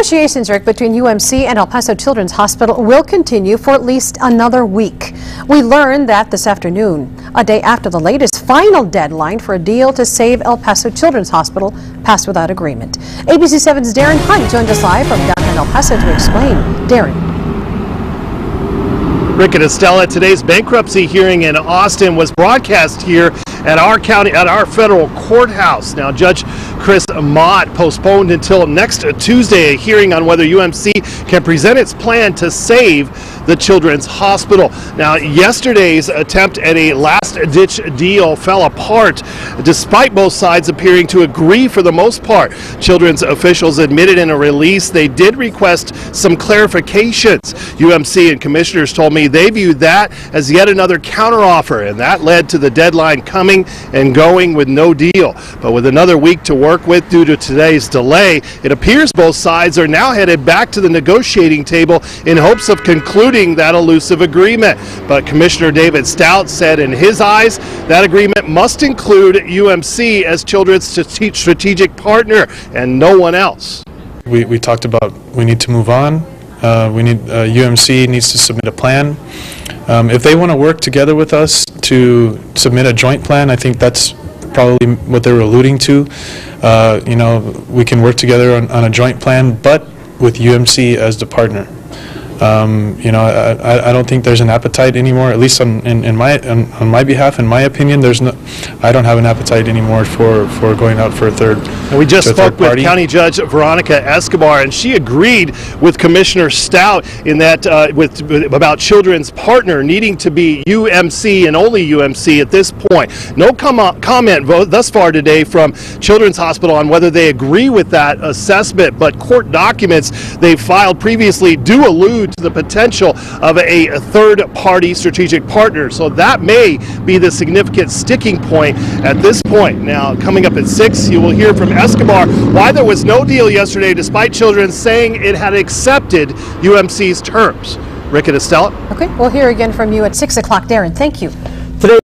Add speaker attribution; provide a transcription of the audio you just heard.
Speaker 1: Negotiations, Rick, between UMC and El Paso Children's Hospital will continue for at least another week. We learned that this afternoon, a day after the latest final deadline for a deal to save El Paso Children's Hospital passed without agreement. ABC 7's Darren Hunt joined us live from downtown El Paso to explain. Darren.
Speaker 2: Rick and Estella, today's bankruptcy hearing in Austin was broadcast here at our federal courthouse. Now, Judge Chris Mott postponed until next Tuesday a hearing on whether UMC can present its plan to save the Children's Hospital. Now, yesterday's attempt at a last-ditch deal fell apart, despite both sides appearing to agree for the most part. Children's officials admitted in a release they did request some clarifications. UMC and commissioners told me they viewed that as yet another counteroffer, and that led to the deadline coming and going with no deal. But with another week to work with due to today's delay, it appears both sides are now headed back to the negotiating table in hopes of concluding that elusive agreement. But Commissioner David Stout said in his eyes that agreement must include UMC as Children's strategic partner and no one else.
Speaker 3: We talked about we need to move on. UMC needs to submit a plan. If they want to work together with us to submit a joint plan, I think that's probably what they were alluding to. We can work together on a joint plan, but with UMC as the partner. I don't think there's an appetite anymore, at least on my behalf, in my opinion. I don't have an appetite anymore for going out for a third.
Speaker 2: And we just spoke with County Judge Veronica Escobar, and she agreed with Commissioner Stout in that about Children's partner needing to be UMC and only UMC at this point. No comment thus far today from Children's Hospital on whether they agree with that assessment, but court documents they filed previously do allude to the potential of a third-party strategic partner. So that may be the significant sticking point at this point. Now, coming up at 6, you will hear from Escobar why there was no deal yesterday despite Children saying it had accepted UMC's terms. Rick and Estella.
Speaker 1: Okay, we'll hear again from you at 6 o'clock. Darren, thank you.